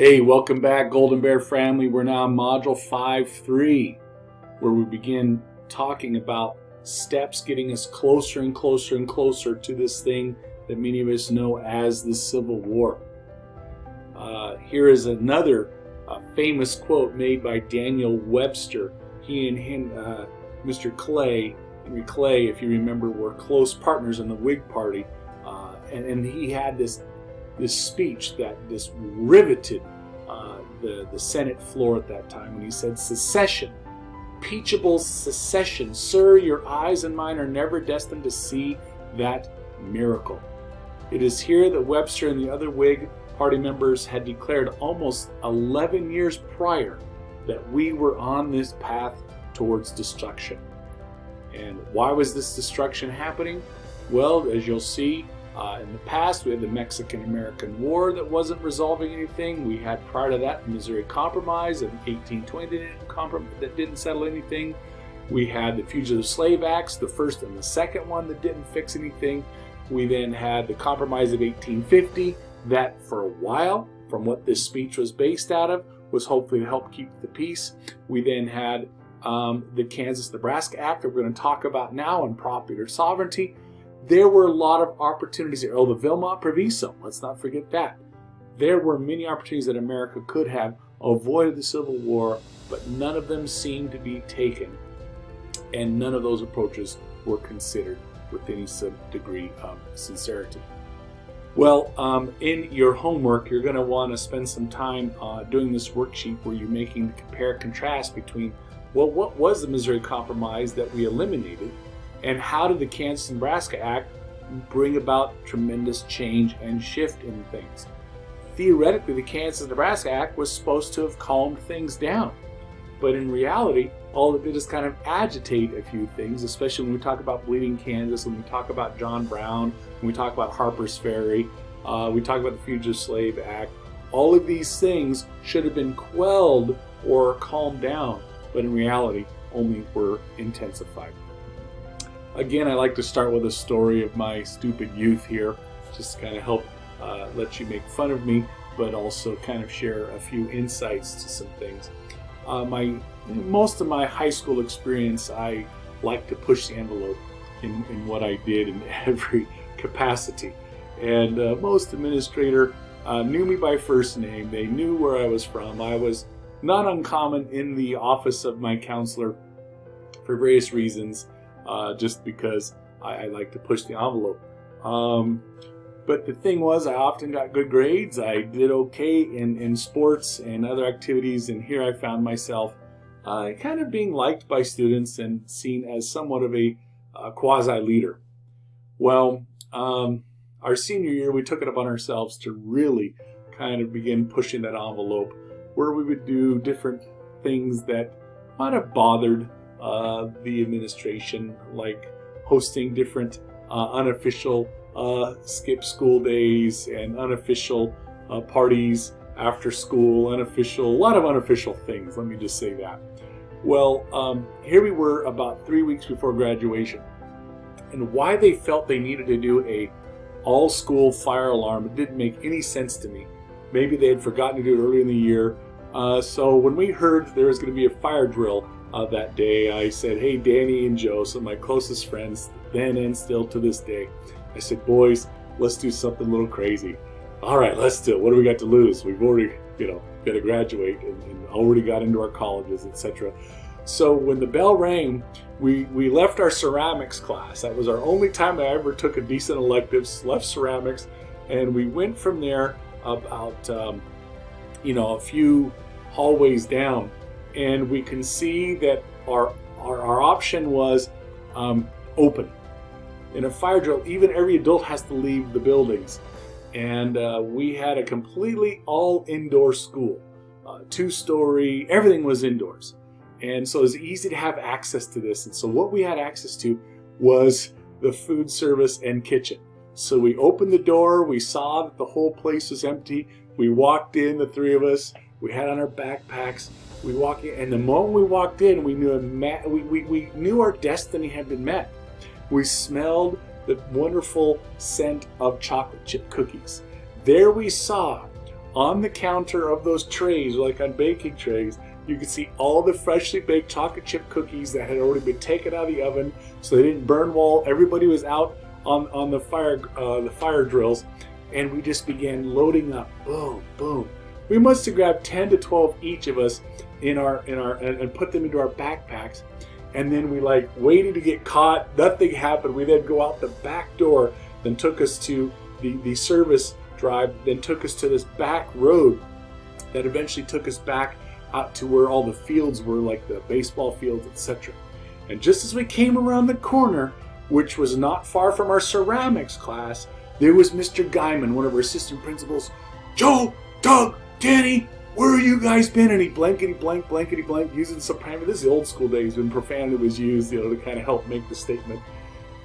Hey, welcome back, Golden Bear family. We're now in Module 5.3, where we begin talking about steps getting us closer and closer and closer to this thing that many of us know as the Civil War. Here is another famous quote made by Daniel Webster. He and Mr. Clay, Henry Clay, if you remember, were close partners in the Whig Party, and he had this speech that just riveted the Senate floor at that time when he said, "Secession, peaceable secession, sir, your eyes and mine are never destined to see that miracle." It is here that Webster and the other Whig Party members had declared almost 11 years prior that we were on this path towards destruction. And why was this destruction happening? Well, as you'll see, in the past, we had the Mexican-American War that wasn't resolving anything. We had, prior to that, the Missouri Compromise in 1820 that didn't settle anything. We had the Fugitive Slave Acts, the first and the second one, that didn't fix anything. We then had the Compromise of 1850 that, for a while, from what this speech was based out of, was hopefully to help keep the peace. We then had the Kansas-Nebraska Act that we're going to talk about now on popular sovereignty. There were a lot of opportunities there. Oh, the Wilmot Proviso, let's not forget that. There were many opportunities that America could have avoided the Civil War, but none of them seemed to be taken, and none of those approaches were considered with any degree of sincerity. Well, in your homework, you're going to want to spend some time doing this worksheet where you're making the compare-contrast between, well, what was the Missouri Compromise that we eliminated, and how did the Kansas-Nebraska Act bring about tremendous change and shift in things? Theoretically, the Kansas-Nebraska Act was supposed to have calmed things down. But in reality, all it did is kind of agitate a few things, especially when we talk about Bleeding Kansas, when we talk about John Brown, when we talk about Harper's Ferry, we talk about the Fugitive Slave Act. All of these things should have been quelled or calmed down, but in reality, only were intensified. Again, I like to start with a story of my stupid youth here, just to kind of help let you make fun of me, but also kind of share a few insights to some things. Most of my high school experience, I like to push the envelope in what I did in every capacity. And most administrator knew me by first name. They knew where I was from. I was not uncommon in the office of my counselor for various reasons. Just because I like to push the envelope. But the thing was, I often got good grades. I did okay in sports and other activities, and here I found myself kind of being liked by students and seen as somewhat of a quasi-leader. Well, our senior year, we took it upon ourselves to really kind of begin pushing that envelope, where we would do different things that might have bothered the administration, like hosting different unofficial skip school days and unofficial parties after school, a lot of unofficial things, let me just say that. Well, here we were about 3 weeks before graduation, and why they felt they needed to do a all-school fire alarm, it didn't make any sense to me. Maybe they had forgotten to do it early in the year. So when we heard there was going to be a fire drill that day, I said, "Hey, Danny and Joe," some of my closest friends then and still to this day, I said, "Boys, let's do something a little crazy." "All right, let's do it. What do we got to lose? We've already, got to graduate and already got into our colleges, etc." So when the bell rang, we left our ceramics class. That was our only time I ever took a decent elective, left ceramics, and we went from there about, a few hallways down. And we can see that our option was open. In a fire drill, even every adult has to leave the buildings. And we had a completely all indoor school, 2-story, everything was indoors. And so it was easy to have access to this. And so what we had access to was the food service and kitchen. So we opened the door, we saw that the whole place was empty. We walked in, the three of us, we had on our backpacks. We walked in, and the moment we walked in, we knew our destiny had been met. We smelled the wonderful scent of chocolate chip cookies. There we saw on the counter of those trays, like on baking trays, you could see all the freshly baked chocolate chip cookies that had already been taken out of the oven, so they didn't burn while everybody was out on the fire drills, and we just began loading up. Boom, boom. We must have grabbed 10 to 12 each of us and put them into our backpacks, and then we like waited to get caught. Nothing happened. We then go out the back door, then took us to the service drive, then took us to this back road that eventually took us back out to where all the fields were, like the baseball fields, etc. And just as we came around the corner, which was not far from our ceramics class, there was Mr. Guyman, one of our assistant principals. Joe, Doug, Danny, where have you guys been? And he blankety blank, using some profanity. This is the old school days when profanity was used, to kind of help make the statement.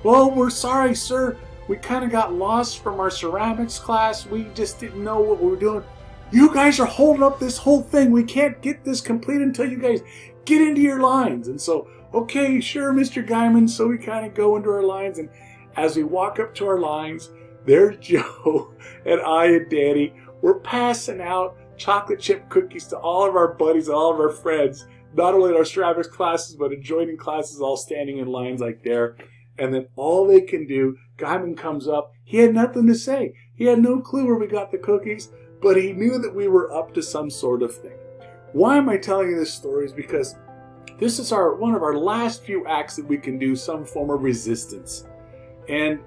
Well, we're sorry, sir. We kind of got lost from our ceramics class. We just didn't know what we were doing. You guys are holding up this whole thing. We can't get this complete until you guys get into your lines. And so, okay, sure, Mr. Guyman. So we kind of go into our lines. And as we walk up to our lines, there's Joe and I and Danny. We're passing out chocolate chip cookies to all of our buddies, all of our friends, not only in our ceramics classes, but adjoining classes, all standing in lines like there. And then all they can do, Guyman comes up. He had nothing to say. He had no clue where we got the cookies, but he knew that we were up to some sort of thing. Why am I telling you this story? Is because this is one of our last few acts that we can do some form of resistance. And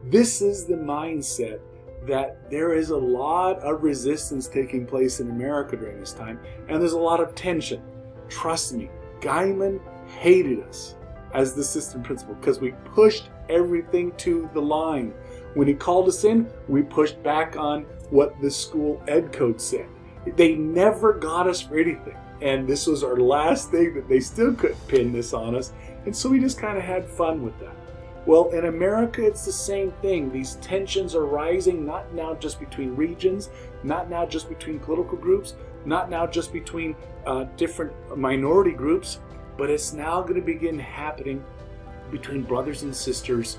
this is the mindset that there is a lot of resistance taking place in America during this time, and there's a lot of tension. Trust me, Guyman hated us as the assistant principal because we pushed everything to the line. When he called us in, we pushed back on what the school ed code said. They never got us for anything, and this was our last thing that they still couldn't pin this on us, and so we just kind of had fun with that. Well, in America, it's the same thing. These tensions are rising, not now just between regions, not now just between political groups, not now just between different minority groups, but it's now going to begin happening between brothers and sisters,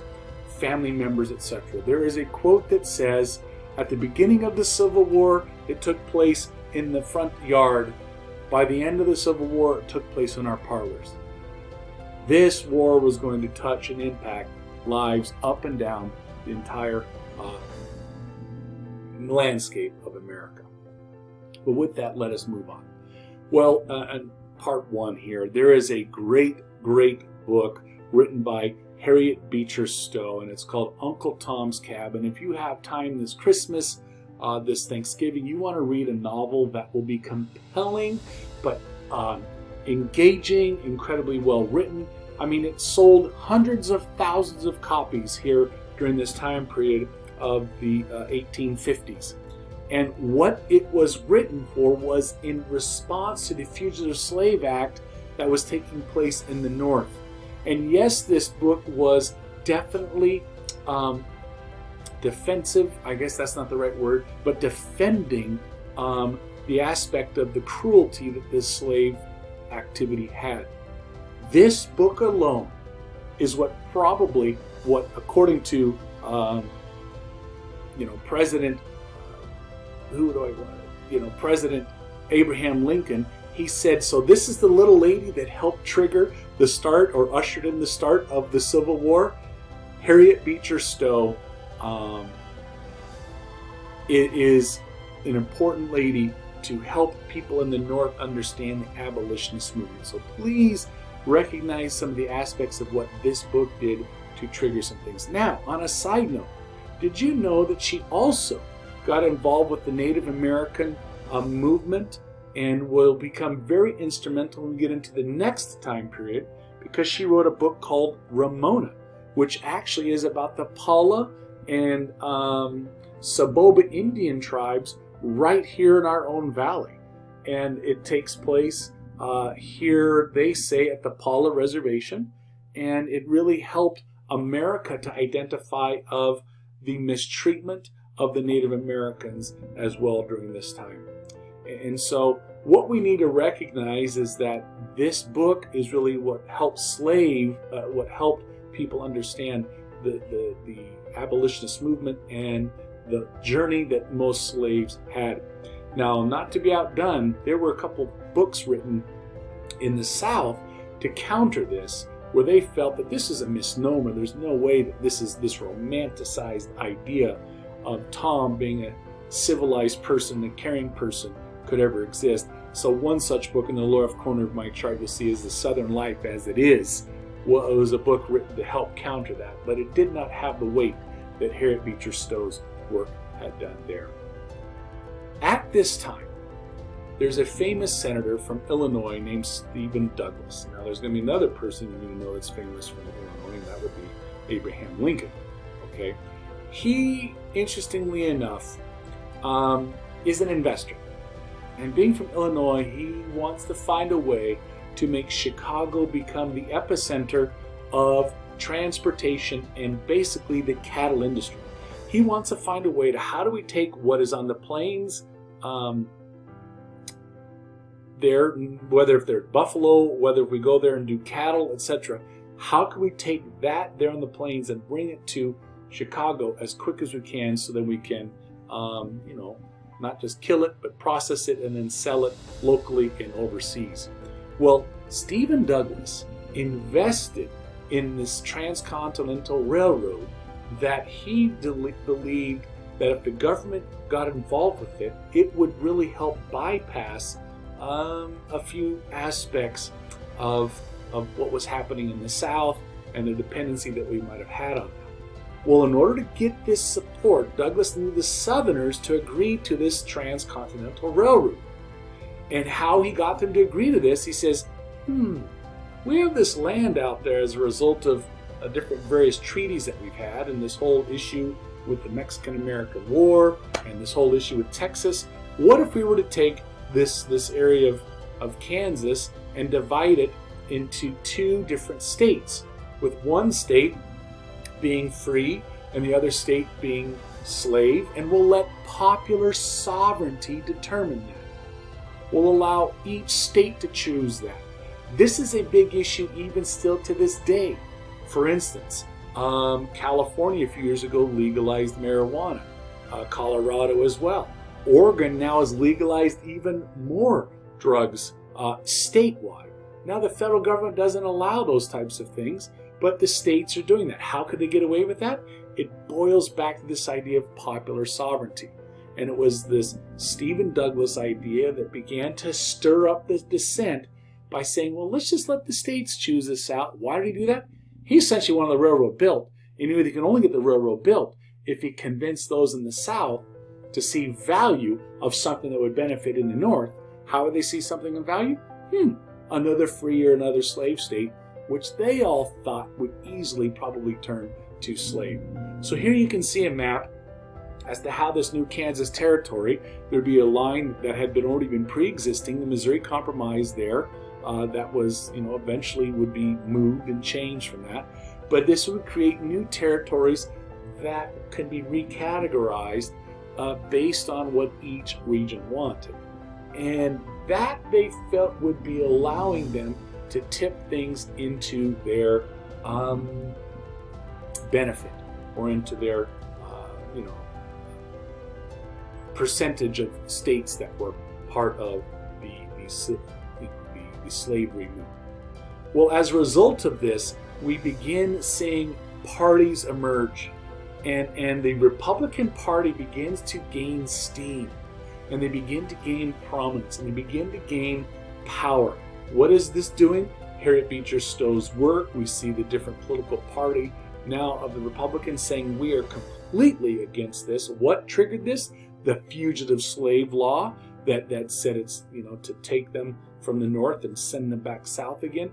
family members, etc. There is a quote that says, at the beginning of the Civil War, it took place in the front yard. By the end of the Civil War, it took place in our parlors. This war was going to touch and impact lives up and down the entire landscape of America. But with that, let us move on. Well, part one here, there is a great book written by Harriet Beecher Stowe, and it's called Uncle Tom's Cabin. If you have time this Christmas, this Thanksgiving, you want to read a novel that will be compelling, but engaging, incredibly well written. I mean, it sold hundreds of thousands of copies here during this time period of the 1850s. And what it was written for was in response to the Fugitive Slave Act that was taking place in the North. And yes, this book was definitely defensive. I guess that's not the right word, but defending the aspect of the cruelty that this slave activity had. This book alone is what according to President President Abraham Lincoln, he said, so this is the little lady that helped trigger the start or ushered in the start of the Civil War. Harriet Beecher Stowe is an important lady to help people in the North understand the abolitionist movement. So please recognize some of the aspects of what this book did to trigger some things. Now, on a side note, did you know that she also got involved with the Native American movement and will become very instrumental when we get into the next time period, because she wrote a book called Ramona, which actually is about the Pala and Saboba Indian tribes right here in our own valley. And it takes place here, they say, at the Pala Reservation, and it really helped America to identify of the mistreatment of the Native Americans as well during this time. And so what we need to recognize is that this book is really what helped people understand the abolitionist movement and the journey that most slaves had. Now, not to be outdone, there were a couple books written in the South to counter this, where they felt that this is a misnomer. There's no way that this is this romanticized idea of Tom being a civilized person, a caring person, could ever exist. So one such book in the lower left corner of my chart you'll see is The Southern Life as It Is. Well, it was a book written to help counter that, but it did not have the weight that Harriet Beecher Stowe's work had done there. At this time, there's a famous senator from Illinois named Stephen Douglas. Now, there's going to be another person you need to know that's famous from Illinois, and that would be Abraham Lincoln. Okay, he, interestingly enough, is an investor, and being from Illinois, he wants to find a way to make Chicago become the epicenter of transportation and basically the cattle industry. He wants to find a way to how do we take what is on the plains there, whether if they're buffalo, whether if we go there and do cattle, etc. How can we take that there on the plains and bring it to Chicago as quick as we can so that we can, not just kill it, but process it and then sell it locally and overseas. Well, Stephen Douglas invested in this transcontinental railroad that he believed that if the government got involved with it, it would really help bypass a few aspects of what was happening in the South and the dependency that we might have had on them. Well, in order to get this support, Douglas needed the Southerners to agree to this transcontinental railroad. And how he got them to agree to this, he says, we have this land out there as a result of different various treaties that we've had, and this whole issue with the Mexican-American War, and this whole issue with Texas. What if we were to take this area of Kansas and divide it into two different states, with one state being free and the other state being slave, and we'll let popular sovereignty determine that. We'll allow each state to choose that. This is a big issue even still to this day. For instance, California a few years ago legalized marijuana, Colorado as well. Oregon now has legalized even more drugs statewide. Now the federal government doesn't allow those types of things, but the states are doing that. How could they get away with that? It boils back to this idea of popular sovereignty. And it was this Stephen Douglas idea that began to stir up the dissent by saying, well, let's just let the states choose this out. Why did he do that? He essentially wanted the railroad built. He knew that he could only get the railroad built if he convinced those in the South to see value of something that would benefit in the North. How would they see something of value? Another free or another slave state, which they all thought would easily probably turn to slave. So here you can see a map as to how this new Kansas territory, there'd be a line that had already been pre-existing, the Missouri Compromise there, that was, eventually would be moved and changed from that. But this would create new territories that could be recategorized based on what each region wanted. And that they felt would be allowing them to tip things into their benefit, or into their percentage of states that were part of the slavery movement. Well, as a result of this, we begin seeing parties emerge, and the Republican Party begins to gain steam, and they begin to gain prominence, and they begin to gain power. What is this doing? Harriet Beecher Stowe's work. We see the different political party now of the Republicans saying we are completely against this. What triggered this? The fugitive slave law that said it's to take them from the north and send them back south again.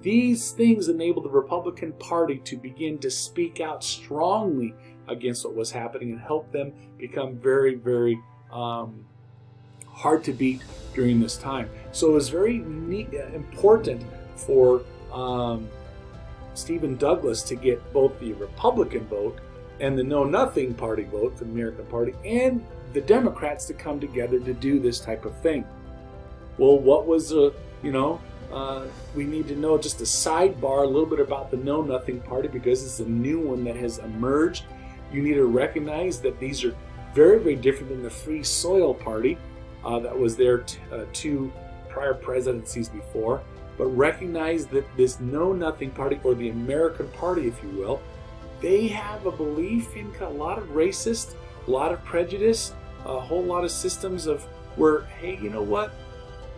These things enabled the Republican Party to begin to speak out strongly against what was happening and help them become very, very hard to beat during this time. So it was very important for Stephen Douglas to get both the Republican vote and the Know-Nothing Party vote for the American Party, and the Democrats to come together to do this type of thing. Well, what was we need to know just a sidebar a little bit about the Know-Nothing Party, because it's a new one that has emerged. You need to recognize that these are very, very different than the Free Soil Party. that was there two prior presidencies before, but recognize that this Know-Nothing Party, or the American Party, if you will, they have a belief in a lot of racist, a lot of prejudice, a whole lot of systems of where, hey, you know what?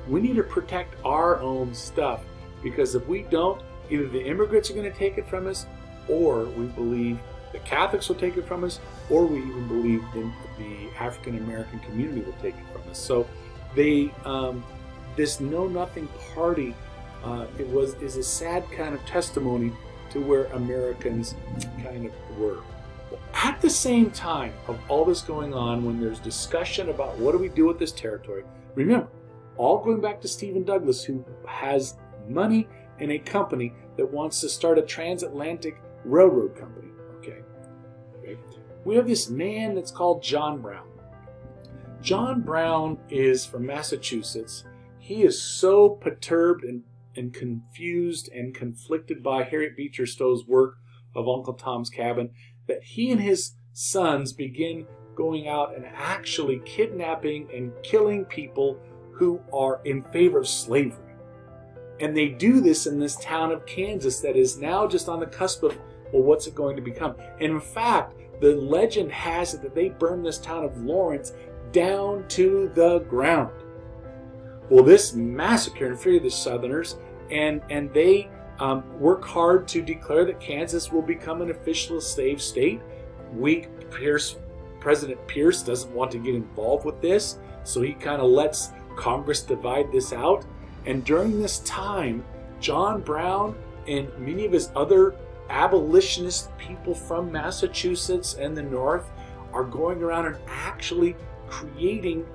We need to protect our own stuff, because if we don't, either the immigrants are going to take it from us, or we believe the Catholics will take it from us, or we even believe the African American community will take it from us. So they, this Know-Nothing Party, is a sad kind of testimony to where Americans kind of were. At the same time of all this going on, when there's discussion about what do we do with this territory, remember, all going back to Stephen Douglas, who has money in a company that wants to start a transatlantic railroad company. Okay. We have this man that's called John Brown. John Brown is from Massachusetts. He is so perturbed and confused and conflicted by Harriet Beecher Stowe's work of Uncle Tom's Cabin that he and his sons begin going out and actually kidnapping and killing people who are in favor of slavery. And they do this in this town of Kansas that is now just on the cusp of, well, what's it going to become? And in fact, the legend has it that they burned this town of Lawrence down to the ground. Well, this massacre infuriated the Southerners, and they work hard to declare that Kansas will become an official slave state. President Pierce doesn't want to get involved with this, so he kind of lets Congress divide this out. And during this time, John Brown and many of his other abolitionist people from Massachusetts and the North are going around and actually creating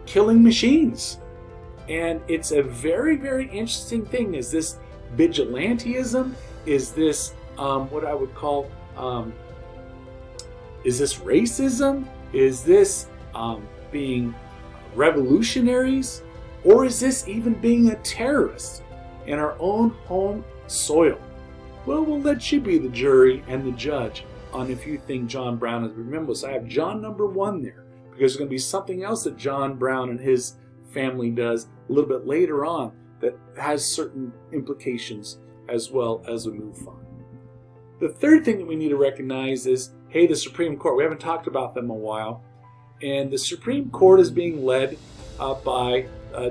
killing machines. And it's a very, very interesting thing. Is this vigilantism? Is this what I would call, is this racism? Is this being revolutionaries? Or is this even being a terrorist in our own home soil? Well, we'll let you be the jury and the judge on if you think John Brown is. Remember, so I have John number 1 there, because there's going to be something else that John Brown and his family does a little bit later on that has certain implications as well as we move on. The third thing that we need to recognize is, hey, the Supreme Court. We haven't talked about them in a while. And the Supreme Court is being led by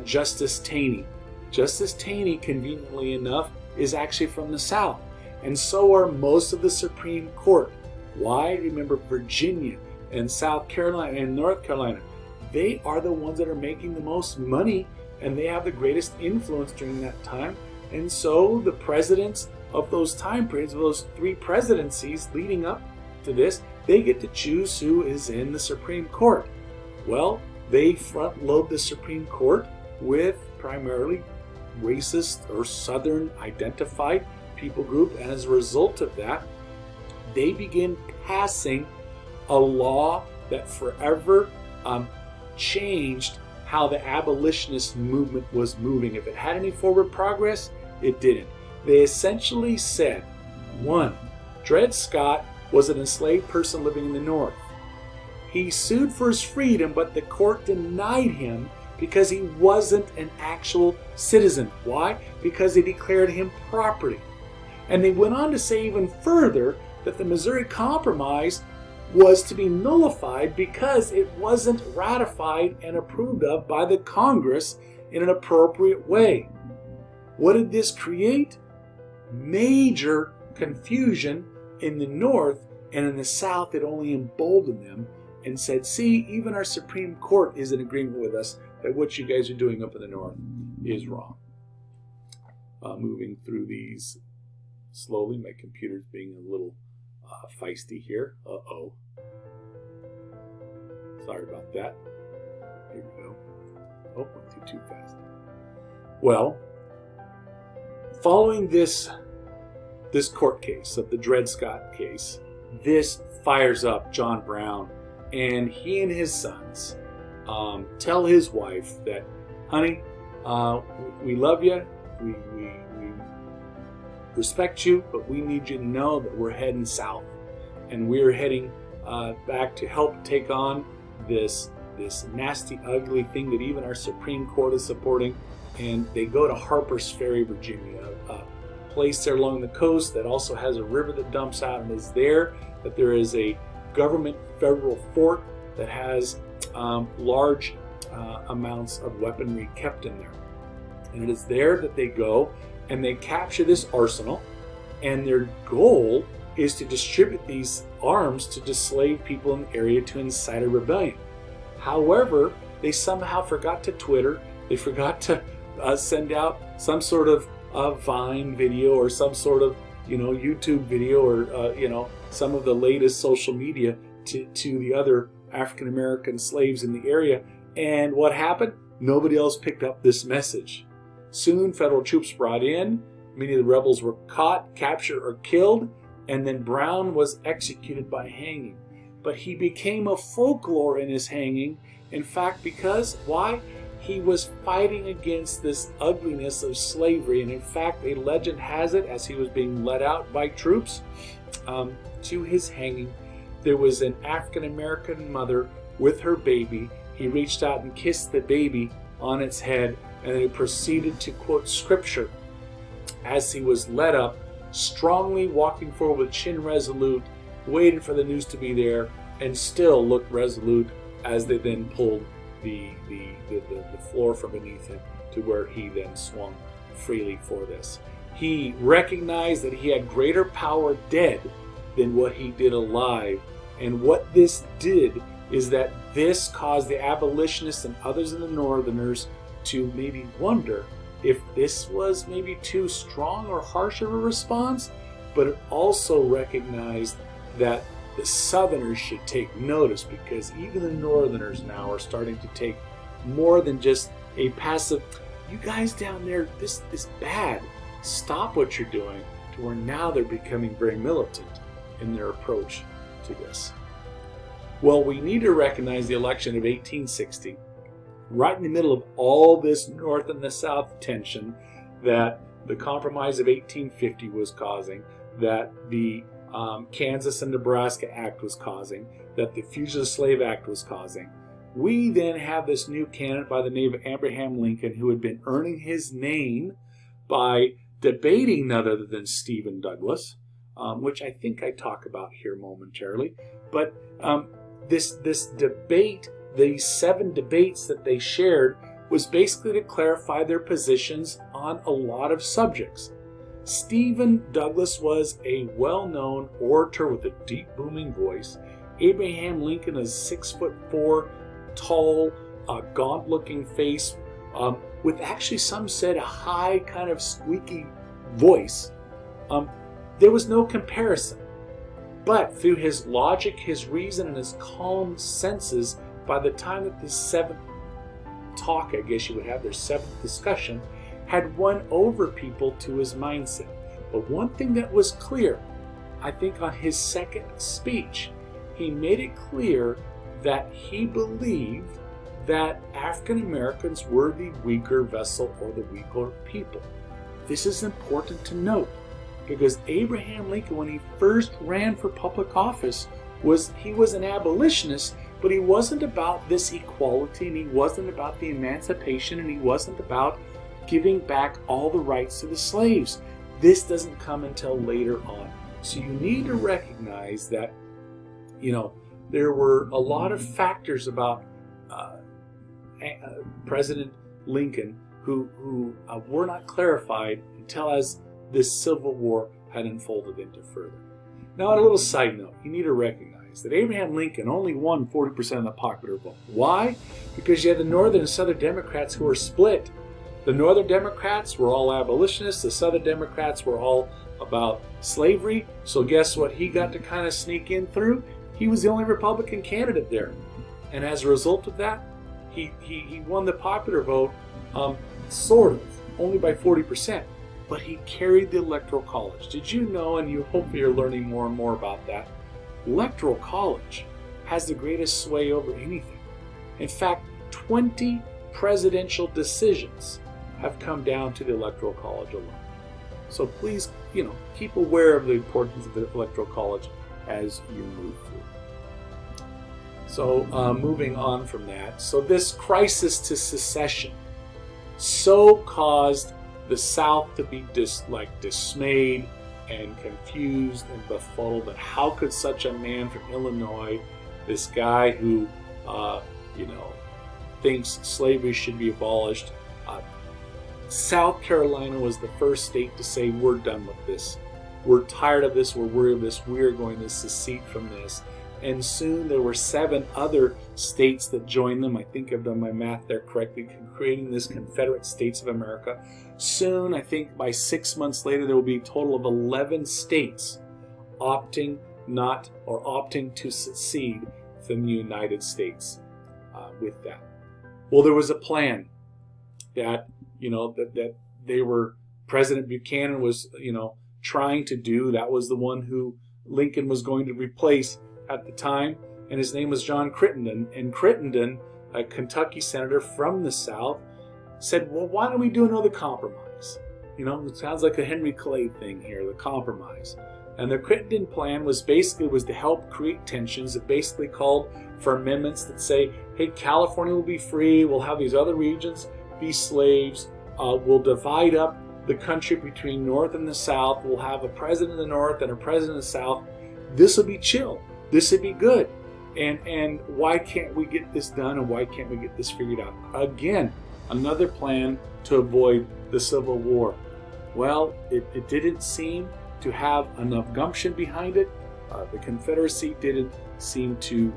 Justice Taney. Justice Taney, conveniently enough, is actually from the South. And so are most of the Supreme Court. Why? Remember, Virginia and South Carolina and North Carolina, they are the ones that are making the most money, and they have the greatest influence during that time. And so the presidents of those time periods, of those 3 presidencies leading up to this, they get to choose who is in the Supreme Court. Well, they front load the Supreme Court with primarily racist or Southern identified people group, and as a result of that, they begin passing a law that forever changed how the abolitionist movement was moving. If it had any forward progress, it didn't. They essentially said, 1, Dred Scott was an enslaved person living in the North. He sued for his freedom, but the court denied him because he wasn't an actual citizen. Why? Because they declared him property. And they went on to say even further that the Missouri Compromise was to be nullified because it wasn't ratified and approved of by the Congress in an appropriate way. What did this create? Major confusion in the North, and in the South it only emboldened them and said, see, even our Supreme Court is in agreement with us that what you guys are doing up in the North is wrong. Moving through these slowly, my computer's being a little feisty here. Uh-oh. Sorry about that. Here we go. Oh, went too fast. Well, following this court case of the Dred Scott case, this fires up John Brown, and he and his sons tell his wife that, honey, we love you, we respect you, but we need you to know that we're heading south, and we're heading back to help take on this this nasty, ugly thing that even our Supreme Court is supporting. And they go to Harper's Ferry, Virginia, a place there along the coast that also has a river that dumps out, and is there that there is a government federal fort that has large amounts of weaponry kept in there. And it is there that they go and they capture this arsenal, and their goal is to distribute these arms to enslave people in the area to incite a rebellion. However, they somehow forgot to Twitter, they forgot to send out some sort of Vine video or some sort of YouTube video or some of the latest social media to the other African American slaves in the area. And what happened? Nobody else picked up this message. Soon federal troops brought in, many of the rebels were caught, captured, or killed, and then Brown was executed by hanging. But he became a folklore in his hanging, in fact, because why? He was fighting against this ugliness of slavery. And in fact, a legend has it, as he was being led out by troops to his hanging, there was an African American mother with her baby. He reached out and kissed the baby on its head, and then he proceeded to quote scripture as he was led up, strongly walking forward with chin resolute, waiting for the news to be there, and still looked resolute as they then pulled the floor from beneath him to where he then swung freely for this. He recognized that he had greater power dead than what he did alive. And what this did is that this caused the abolitionists and others in the Northerners to maybe wonder if this was maybe too strong or harsh of a response, but it also recognized that the Southerners should take notice, because even the Northerners now are starting to take more than just a passive, you guys down there, this bad, stop what you're doing, to where now they're becoming very militant in their approach to this. Well, we need to recognize the election of 1860, right in the middle of all this North and the South tension that the Compromise of 1850 was causing, that the Kansas and Nebraska Act was causing, that the Fugitive Slave Act was causing. We then have this new candidate by the name of Abraham Lincoln, who had been earning his name by debating none other than Stephen Douglas, which I think I talk about here momentarily. But this debate, these 7 debates that they shared, was basically to clarify their positions on a lot of subjects. Stephen Douglas was a well-known orator with a deep, booming voice. Abraham Lincoln is 6'4", tall, gaunt-looking face, with actually some said a high, kind of squeaky voice. There was no comparison. But through his logic, his reason, and his calm senses, by the time that the 7th talk, I guess you would have, their 7th discussion, had won over people to his mindset. But one thing that was clear, I think on his 2nd speech, he made it clear that he believed that African Americans were the weaker vessel or the weaker people. This is important to note, because Abraham Lincoln, when he first ran for public office, he was an abolitionist, but he wasn't about this equality, and he wasn't about the emancipation, and he wasn't about giving back all the rights to the slaves. This doesn't come until later on. So you need to recognize that, there were a lot of factors about President Lincoln who were not clarified until as this Civil War had unfolded into further. Now, on a little side note, you need to recognize that Abraham Lincoln only won 40% of the popular vote. Why? Because you had the Northern and Southern Democrats who were split. The Northern Democrats were all abolitionists. The Southern Democrats were all about slavery. So guess what he got to kind of sneak in through? He was the only Republican candidate there. And as a result of that, he won the popular vote, sort of, only by 40%. But he carried the Electoral College. Did you know, and you hopefully are learning more and more about that, Electoral College has the greatest sway over anything. In fact, 20 presidential decisions have come down to the Electoral College alone. So please, keep aware of the importance of the Electoral College as you move through. So moving on from that, so this crisis to secession so caused the South to be dismayed and confused and befuddled. That how could such a man from Illinois, this guy who thinks slavery should be abolished, South Carolina was the first state to say, we're done with this. We're tired of this. We're worried of this. We're going to secede from this. And soon there were 7 other states that joined them. I think I've done my math there correctly, creating this Confederate States of America. Soon, I think by 6 months later, there will be a total of 11 states opting to secede from the United States with that. Well, there was a plan that President Buchanan was, trying to do. That was the one who Lincoln was going to replace at the time, and his name was John Crittenden. And Crittenden, a Kentucky senator from the South, said, well, why don't we do another compromise? It sounds like a Henry Clay thing here, the compromise. And the Crittenden plan was to help create tensions. It basically called for amendments that say, hey, California will be free, we'll have these other regions be slaves, we'll divide up the country between North and the South, we'll have a president of the North and a president of the South. This will be chill. This would be good. And why can't we get this done, and why can't we get this figured out? Again, another plan to avoid the Civil War. Well, it didn't seem to have enough gumption behind it. The Confederacy didn't seem to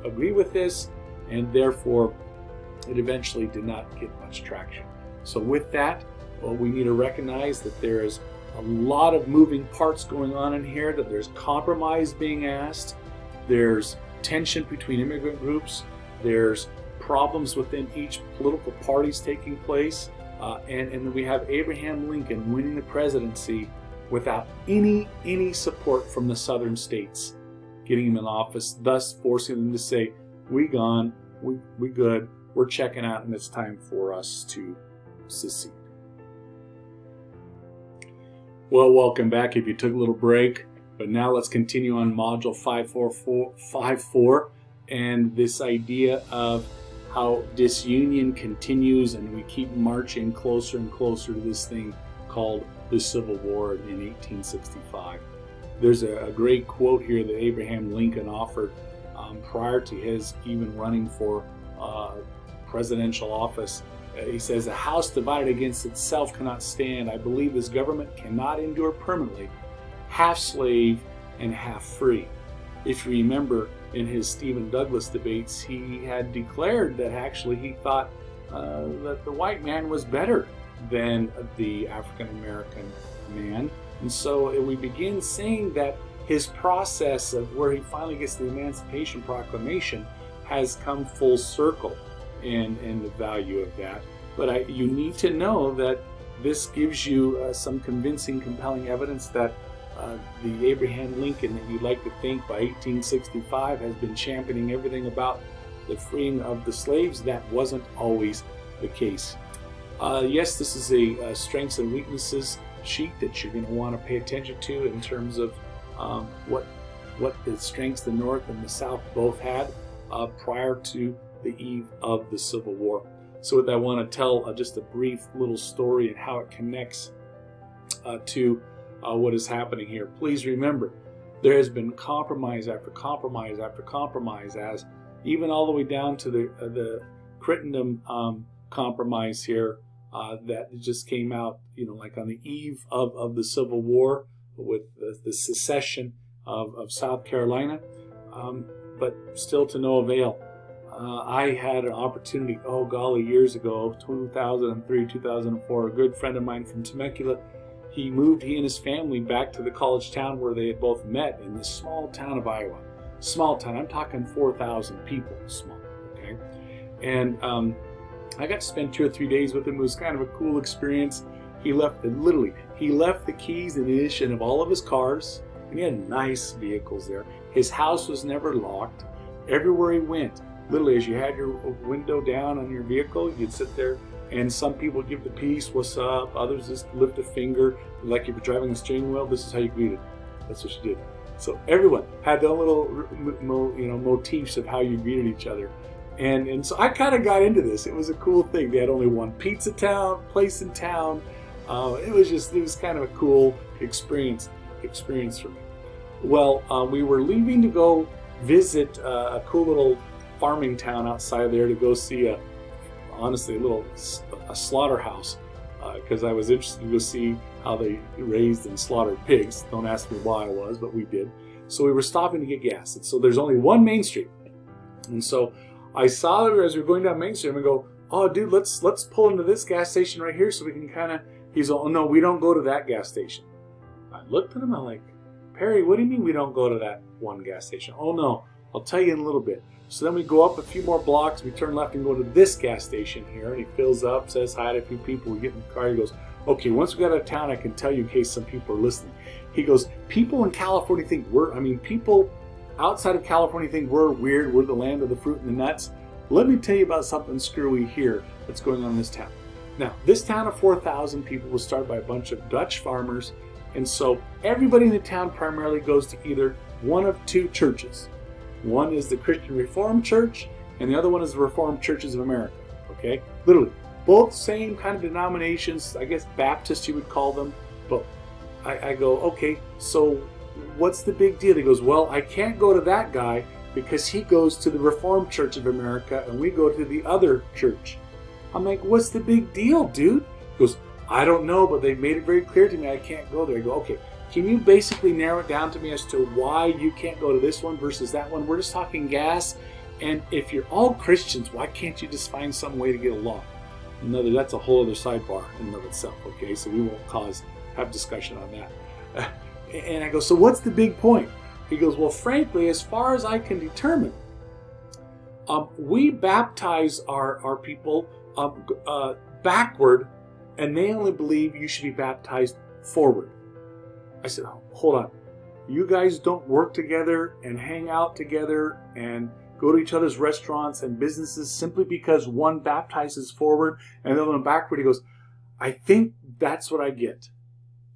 agree with this, and therefore it eventually did not get much traction. So with that, we need to recognize that there is a lot of moving parts going on in here, that there's compromise being asked, there's tension between immigrant groups, there's problems within each political parties taking place, and then we have Abraham Lincoln winning the presidency without any support from the southern states getting him in office, thus forcing them to say, we gone, we good, we're checking out, and it's time for us to secede. Well, welcome back if you took a little break, but now let's continue on Module 5.4 and this idea of how disunion continues and we keep marching closer and closer to this thing called the Civil War in 1865. There's a great quote here that Abraham Lincoln offered prior to his even running for presidential office. He says, a house divided against itself cannot stand. I believe this government cannot endure permanently, half slave and half free. If you remember in his Stephen Douglas debates, he had declared that actually he thought that the white man was better than the African American man. And so we begin seeing that his process of where he finally gets the Emancipation Proclamation has come full circle and the value of that. But you need to know that this gives you some convincing, compelling evidence that the Abraham Lincoln that you'd like to think by 1865 has been championing everything about the freeing of the slaves. That wasn't always the case. Yes, this is a strengths and weaknesses sheet that you're going to want to pay attention to in terms of what the strengths the North and the South both had prior to the eve of the Civil War. So with that, I want to tell just a brief little story and how it connects to what is happening here. Please remember, there has been compromise after compromise after compromise, as even all the way down to the Crittenden compromise here that just came out, like on the eve of the Civil War with the secession of South Carolina, but still to no avail. I had an opportunity, years ago, 2003, 2004, a good friend of mine from Temecula, he and his family back to the college town where they had both met in this small town of Iowa. Small town, I'm talking 4,000 people, small, okay? And I got to spend 2 or 3 days with him. It was kind of a cool experience. He left the keys and ignition of all of his cars, and he had nice vehicles there. His house was never locked. Everywhere he went, literally, as you had your window down on your vehicle, you'd sit there, and some people give the peace, what's up, others just lift a finger, like if you're driving a steering wheel, this is how you greet it. That's what you did. So everyone had their own little, motifs of how you greeted each other. And so I kind of got into this. It was a cool thing. They had only one pizza place in town. It was kind of a cool experience for me. Well, we were leaving to go visit a cool little farming town outside there to go see a slaughterhouse, because I was interested to go see how they raised and slaughtered pigs. Don't ask me why I was, but we did. So we were stopping to get gas. And so there's only one Main Street. And so I saw that as we were going down Main Street, and we go, oh, dude, let's pull into this gas station right here so we can kind of, he's all, oh, no, we don't go to that gas station. I looked at him, I'm like, Perry, what do you mean we don't go to that one gas station? Oh, no, I'll tell you in a little bit. So then we go up a few more blocks, we turn left and go to this gas station here, and he fills up, says hi to a few people, we get in the car, he goes, okay, once we got out of town, I can tell you in case some people are listening. He goes, people in California think people outside of California think we're weird, we're the land of the fruit and the nuts. Let me tell you about something screwy here that's going on in this town. Now, this town of 4,000 people was started by a bunch of Dutch farmers, and so everybody in the town primarily goes to either one of two churches. One is the Christian Reformed Church, and the other one is the Reformed Churches of America. Okay? Literally, both same kind of denominations, I guess Baptist you would call them, but I go, okay, so what's the big deal? He goes, well, I can't go to that guy because he goes to the Reformed Church of America and we go to the other church. I'm like, what's the big deal, dude? He goes, I don't know, but they made it very clear to me I can't go there. I go, okay, can you basically narrow it down to me as to why you can't go to this one versus that one? We're just talking gas, and if you're all Christians, why can't you just find some way to get along? That's a whole other sidebar in and of itself, okay? So we won't have discussion on that. And I go, so what's the big point? He goes, well, frankly, as far as I can determine, we baptize our people backward, and they only believe you should be baptized forward. I said, hold on. You guys don't work together and hang out together and go to each other's restaurants and businesses simply because one baptizes forward and the other one backward. He goes, I think that's what I get.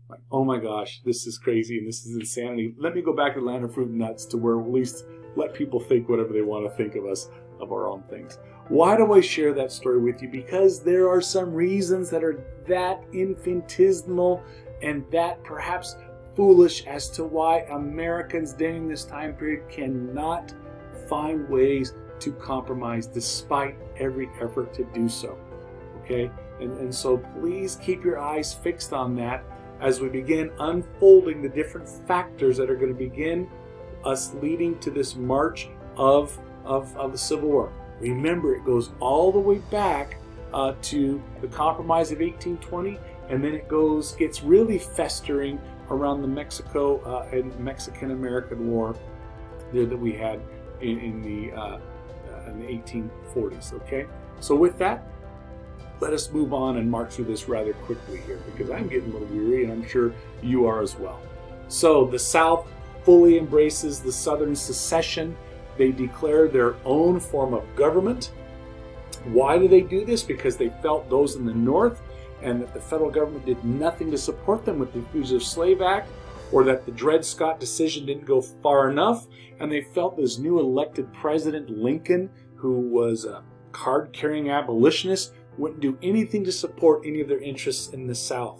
Like, oh my gosh, this is crazy and this is insanity. Let me go back to the land of fruit and nuts to where at least let people think whatever they want to think of us, of our own things. Why do I share that story with you? Because there are some reasons that are that infinitesimal and that perhaps foolish as to why Americans during this time period cannot find ways to compromise despite every effort to do so. Okay? And so please keep your eyes fixed on that as we begin unfolding the different factors that are going to begin us leading to this march of the Civil War. Remember, it goes all the way back to the Compromise of 1820, and then it gets really festering around the Mexico and Mexican-American War there that we had in the 1840s. Okay, so with that, let us move on and march through this rather quickly here because I'm getting a little weary, and I'm sure you are as well. So the South fully embraces the Southern secession. They declare their own form of government. Why do they do this? Because they felt those in the North and that the federal government did nothing to support them with the Fugitive Slave Act, or that the Dred Scott decision didn't go far enough, and they felt this new elected president, Lincoln, who was a card-carrying abolitionist, wouldn't do anything to support any of their interests in the South.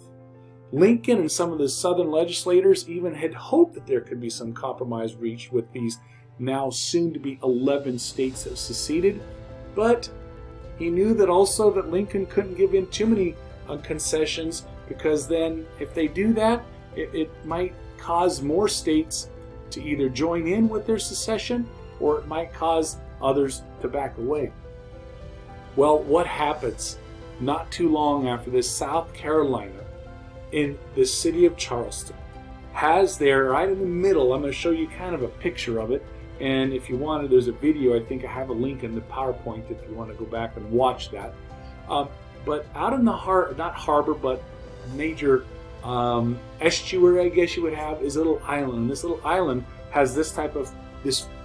Lincoln and some of the Southern legislators even had hoped that there could be some compromise reached with these now soon-to-be 11 states that seceded, but he knew that also that Lincoln couldn't give in too many concessions, because then if they do that, it might cause more states to either join in with their secession, or it might cause others to back away. Well, what happens? Not too long after this, South Carolina, in the city of Charleston, has there, right in the middle, I'm going to show you kind of a picture of it, and if you wanted, there's a video, I think I have a link in the PowerPoint if you want to go back and watch that. But out in the not harbor, but major estuary, I guess you would have, is a little island. And this little island has this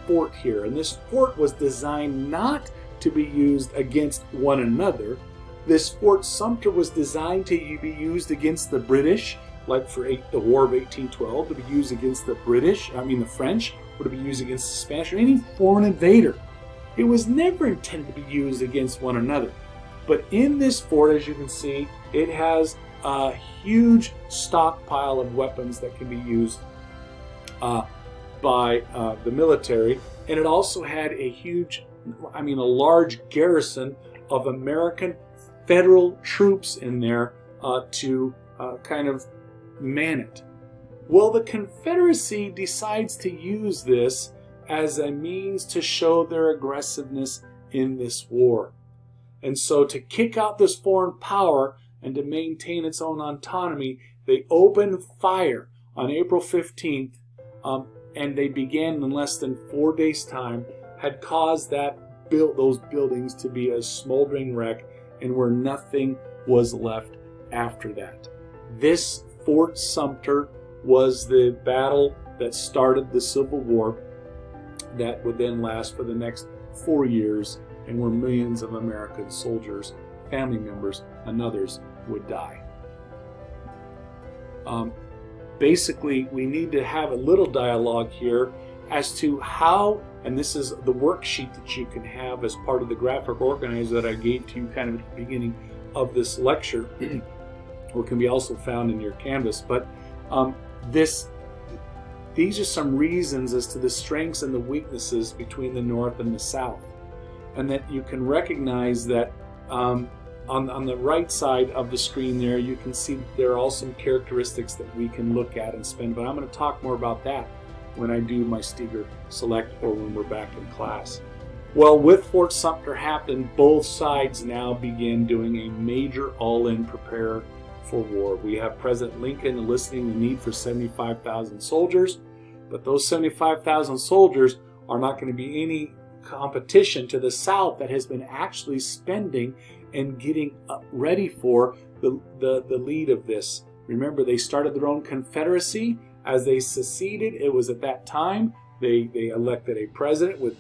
fort here. And this fort was designed not to be used against one another. This Fort Sumter was designed to be used against the British, like for the War of 1812, to be used against the French, or to be used against the Spanish, or any foreign invader. It was never intended to be used against one another. But in this fort, as you can see, it has a huge stockpile of weapons that can be used by the military. And it also had a large garrison of American federal troops in there to kind of man it. Well, the Confederacy decides to use this as a means to show their aggressiveness in this war. And so to kick out this foreign power and to maintain its own autonomy, they opened fire on April 15th, and they began in less than 4 days' time, had caused those buildings to be a smoldering wreck, and where nothing was left after that. This Fort Sumter was the battle that started the Civil War that would then last for the next 4 years, and where millions of American soldiers, family members, and others would die. Basically, we need to have a little dialogue here as to how, and this is the worksheet that you can have as part of the graphic organizer that I gave to you kind of at the beginning of this lecture, or can be also found in your Canvas. But these are some reasons as to the strengths and the weaknesses between the North and the South, and that you can recognize that on the right side of the screen there, you can see that there are all some characteristics that we can look at and spend, but I'm going to talk more about that when I do my Steger Select or when we're back in class. Well, with Fort Sumter happened, both sides now begin doing a major all-in prepare for war. We have President Lincoln enlisting the need for 75,000 soldiers, but those 75,000 soldiers are not going to be any competition to the South that has been actually spending and getting ready for the lead of this. Remember, they started their own confederacy. As they seceded, it was at that time they elected a president with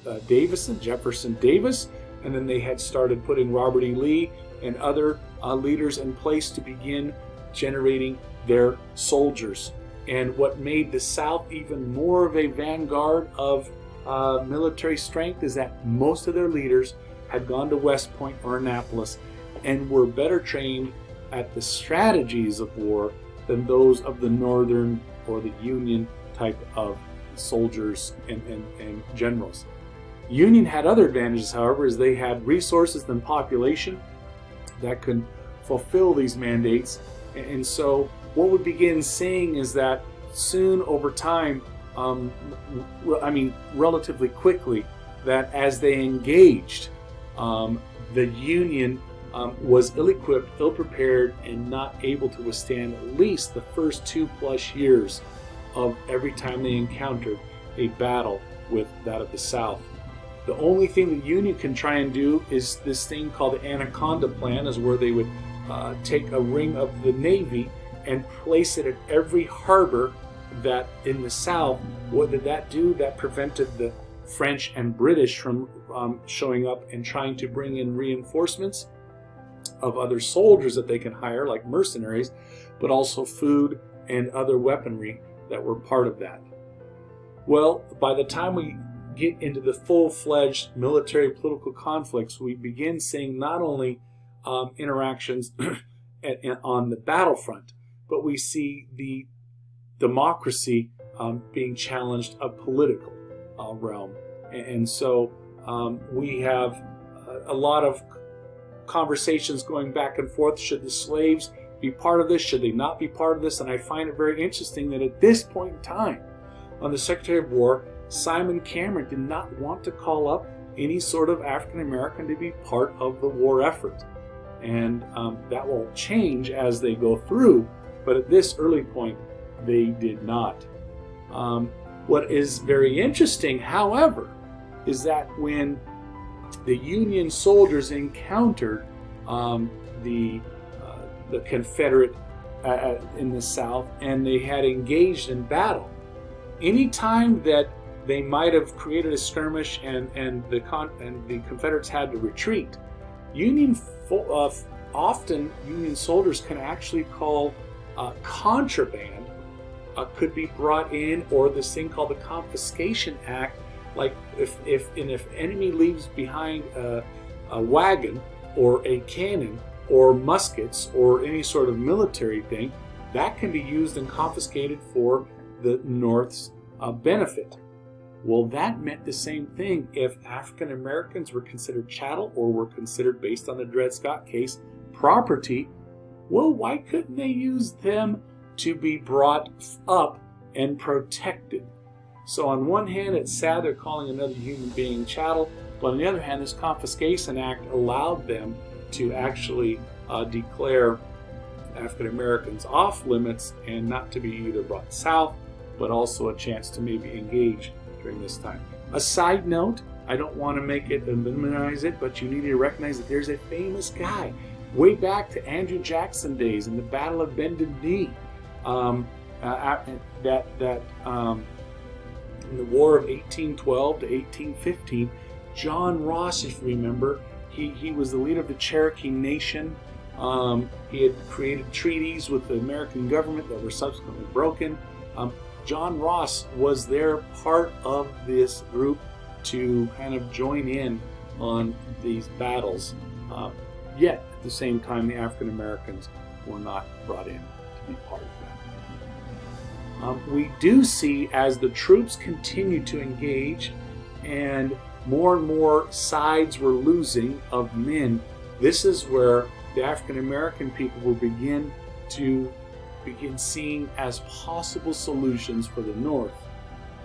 Jefferson Davis, and then they had started putting Robert E. Lee and other leaders in place to begin generating their soldiers. And what made the South even more of a vanguard of military strength is that most of their leaders had gone to West Point or Annapolis and were better trained at the strategies of war than those of the Northern or the Union type of soldiers and generals. Union had other advantages, however, as they had resources and population that could fulfill these mandates. And so what we begin seeing is that soon over time, relatively quickly, that as they engaged, the Union was ill-equipped, ill-prepared, and not able to withstand at least the first 2+ years of every time they encountered a battle with that of the South. The only thing the Union can try and do is this thing called the Anaconda Plan, is where they would take a ring of the Navy and place it at every harbor that in the South. What did that do? That prevented the French and British from showing up and trying to bring in reinforcements of other soldiers that they can hire, like mercenaries, but also food and other weaponry that were part of that. Well, by the time we get into the full-fledged military political conflicts, we begin seeing not only interactions on the battlefront, but we see the democracy being challenged a political realm. And so we have a lot of conversations going back and forth. Should the slaves be part of this? Should they not be part of this? And I find it very interesting that at this point in time, on the Secretary of War, Simon Cameron did not want to call up any sort of African American to be part of the war effort. And that will change as they go through, but at this early point, they did not. What is very interesting, however, is that when the Union soldiers encountered the Confederate in the South, and they had engaged in battle, any time that they might have created a skirmish and the Confederates had to retreat, often Union soldiers can actually call contraband could be brought in, or this thing called the Confiscation Act. Like if enemy leaves behind a wagon or a cannon or muskets or any sort of military thing, that can be used and confiscated for the North's benefit. Well, that meant the same thing if African Americans were considered chattel or were considered, based on the Dred Scott case, property. Well, why couldn't they use them to be brought up and protected? So on one hand, it's sad they're calling another human being chattel, but on the other hand, this Confiscation Act allowed them to actually declare African Americans off limits and not to be either brought south, but also a chance to maybe engage during this time. A side note, I don't want to make it and minimize it, but you need to recognize that there's a famous guy way back to Andrew Jackson days in the Battle of Bended Knee, in the War of 1812 to 1815, John Ross, if you remember, he was the leader of the Cherokee Nation. He had created treaties with the American government that were subsequently broken. John Ross was there, part of this group, to kind of join in on these battles. Yet, at the same time, the African Americans were not brought in to be part of that. We do see, as the troops continued to engage and more sides were losing of men, this is where the African American people will begin seeing as possible solutions for the North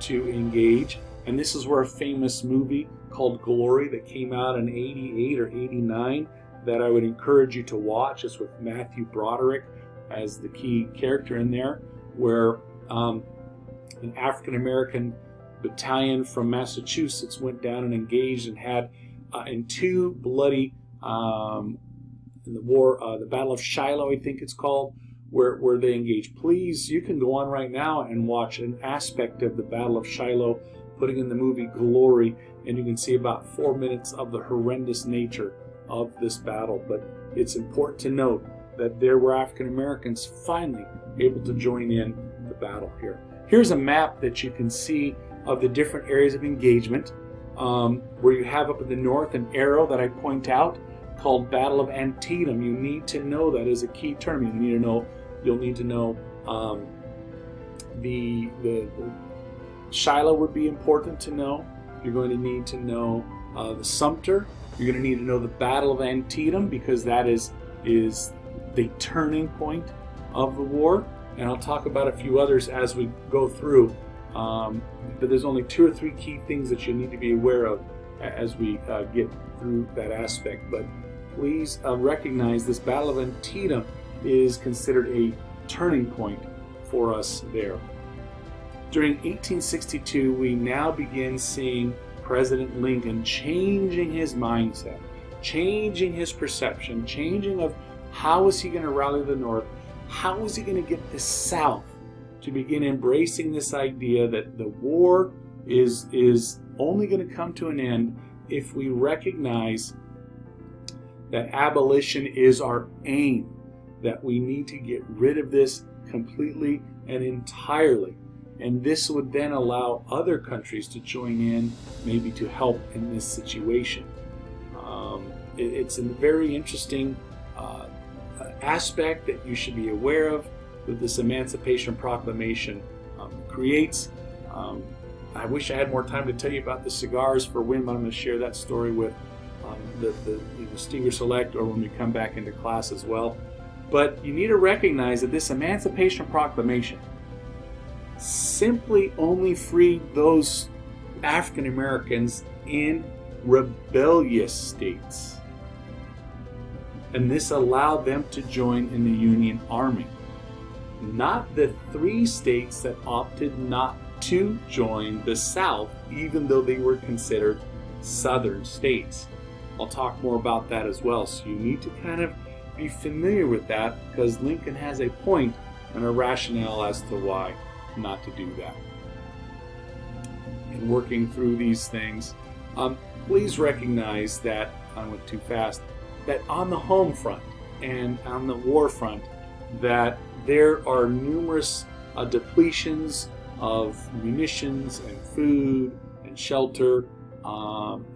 to engage. And this is where a famous movie called Glory that came out in 88 or 89 that I would encourage you to watch. It's with Matthew Broderick as the key character in there, where an African American battalion from Massachusetts went down and engaged and had in two bloody in the war, the Battle of Shiloh, I think it's called, where they engaged. Please, you can go on right now and watch an aspect of the Battle of Shiloh, putting in the movie Glory, and you can see about 4 minutes of the horrendous nature of this battle. But it's important to note that there were African Americans finally able to join in the battle here. Here's a map that you can see of the different areas of engagement, where you have up in the north an arrow that I point out called Battle of Antietam. You need to know that is a key term. You'll need to know the Shiloh would be important to know. You're going to need to know the Sumter. You're going to need to know the Battle of Antietam, because that is the turning point of the war. And I'll talk about a few others as we go through. But there's only 2 or 3 key things that you need to be aware of as we get through that aspect. But please recognize this Battle of Antietam is considered a turning point for us there. During 1862, we now begin seeing President Lincoln changing his mindset, changing his perception, changing of how is he going to rally the North, how is he going to get the South to begin embracing this idea that the war is only going to come to an end if we recognize that abolition is our aim, that we need to get rid of this completely and entirely. And this would then allow other countries to join in, maybe to help in this situation. It's a very interesting aspect that you should be aware of that this Emancipation Proclamation creates. I wish I had more time to tell you about the cigars for when, but I'm going to share that story with the Steger Select, or when we come back into class as well. But you need to recognize that this Emancipation Proclamation simply only freed those African Americans in rebellious states. And this allowed them to join in the Union Army. Not the 3 states that opted not to join the South, even though they were considered Southern states. I'll talk more about that as well, so you need to kind of be familiar with that, because Lincoln has a point and a rationale as to why not to do that. In working through these things, please recognize that, I went too fast, that on the home front and on the war front, that there are numerous depletions of munitions and food and shelter,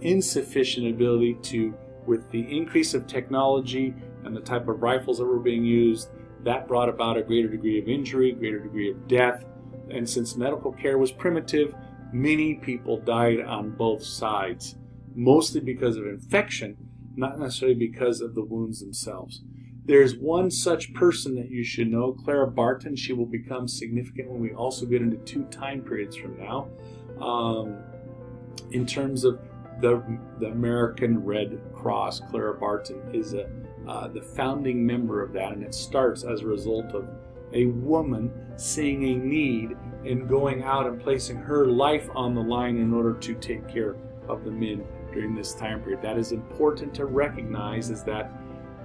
insufficient ability to, with the increase of technology and the type of rifles that were being used, that brought about a greater degree of injury, greater degree of death. And since medical care was primitive, many people died on both sides, mostly because of infection, not necessarily because of the wounds themselves. There's one such person that you should know, Clara Barton. She will become significant when we also get into 2 time periods from now. In terms of the American Red Cross, Clara Barton is the founding member of that, and it starts as a result of a woman seeing a need and going out and placing her life on the line in order to take care of the men during this time period. That is important to recognize, is that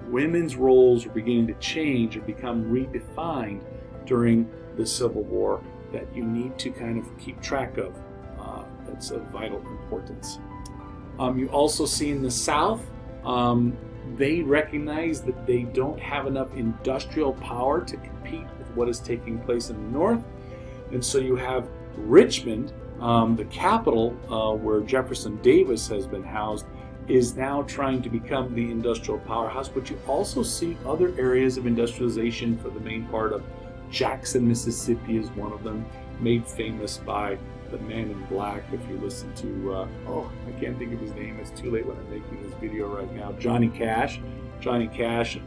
women's roles were beginning to change and become redefined during the Civil War, that you need to kind of keep track of. That's of vital importance. You also see in the South, they recognize that they don't have enough industrial power to compete with what is taking place in the North. And so you have Richmond, the capital where Jefferson Davis has been housed, is now trying to become the industrial powerhouse. But you also see other areas of industrialization. For the main part of Jackson, Mississippi is one of them, made famous by the Man in Black. If you listen to, I can't think of his name, it's too late when I'm making this video right now, Johnny Cash. Johnny Cash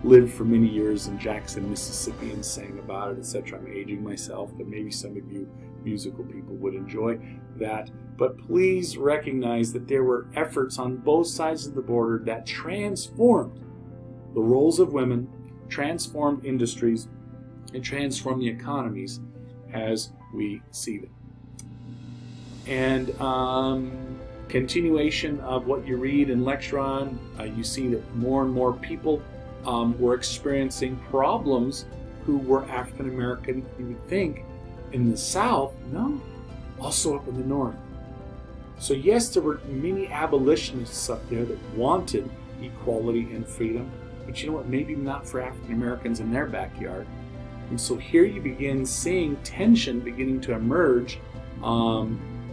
lived for many years in Jackson, Mississippi, and sang about it, etc. I'm aging myself, but maybe some of you musical people would enjoy that. But please recognize that there were efforts on both sides of the border that transformed the roles of women, transformed industries, and transformed the economies as we see them. And continuation of what you read and lecture on, you see that more and more people were experiencing problems who were African American. You would think in the South, no, also up in the North. So yes, there were many abolitionists up there that wanted equality and freedom, but you know what, maybe not for African Americans in their backyard. And so here you begin seeing tension beginning to emerge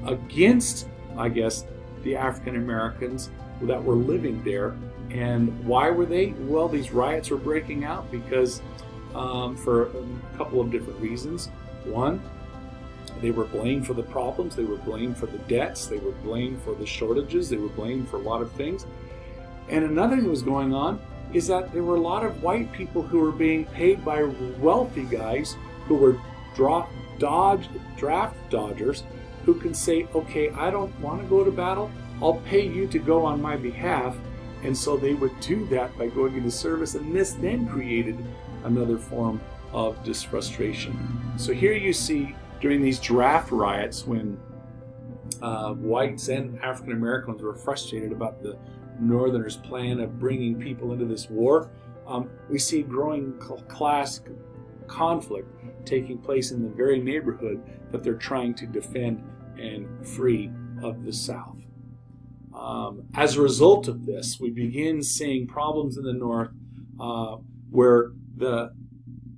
against, I guess, the African Americans that were living there. And why were they? Well, these riots were breaking out because for a couple of different reasons. One, they were blamed for the problems, they were blamed for the debts, they were blamed for the shortages, they were blamed for a lot of things. And another thing that was going on is that there were a lot of white people who were being paid by wealthy guys who were draft dodgers, who can say, okay, I don't want to go to battle, I'll pay you to go on my behalf. And so they would do that by going into service, and this then created another form of disfrustration. So here you see during these draft riots, when whites and African Americans were frustrated about the Northerners' plan of bringing people into this war, we see growing class conflict taking place in the very neighborhood that they're trying to defend and free of the South. As a result of this, we begin seeing problems in the North where the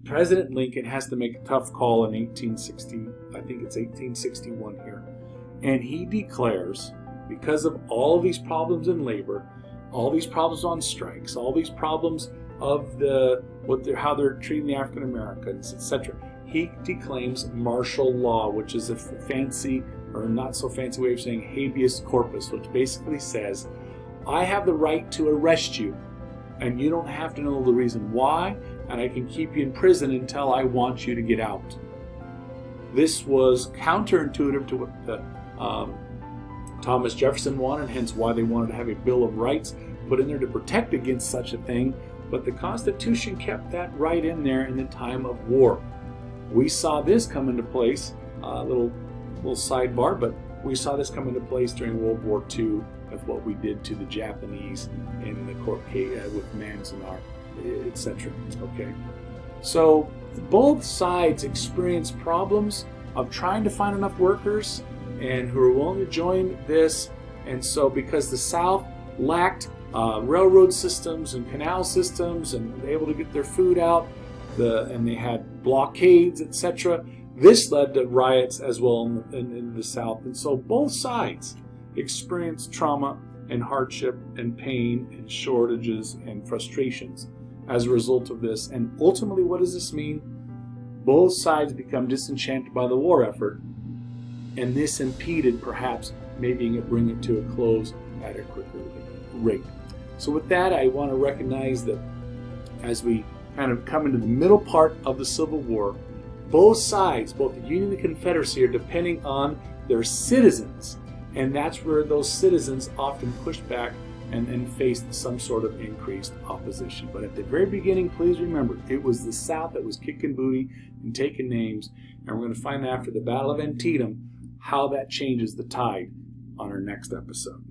President Lincoln has to make a tough call in 1860, I think it's 1861 here, and he declares, because of all of these problems in labor, all these problems on strikes, all these problems of how they're treating the African Americans, etc., he declaims martial law, which is a fancy or not so fancy way of saying habeas corpus, which basically says, I have the right to arrest you, and you don't have to know the reason why, and I can keep you in prison until I want you to get out. This was counterintuitive to what Thomas Jefferson wanted, hence why they wanted to have a Bill of Rights put in there to protect against such a thing, but the Constitution kept that right in there in the time of war. We saw this come into place, little sidebar, but we saw this come into place during World War II with what we did to the Japanese in the court case with Manzanar, etc. Okay, so both sides experienced problems of trying to find enough workers and who were willing to join this. And so because the South lacked railroad systems and canal systems and able to get their food out, and they had blockades, etc. This led to riots as well in the South. And so both sides experienced trauma and hardship and pain and shortages and frustrations as a result of this. And ultimately, what does this mean? Both sides become disenchanted by the war effort, and this impeded perhaps maybe bring it to a close at a quicker rate. So with that, I want to recognize that as we kind of come into the middle part of the Civil War, both sides, both the Union and the Confederacy, are depending on their citizens. And that's where those citizens often push back and face some sort of increased opposition. But at the very beginning, please remember, it was the South that was kicking booty and taking names. And we're going to find after the Battle of Antietam how that changes the tide on our next episode.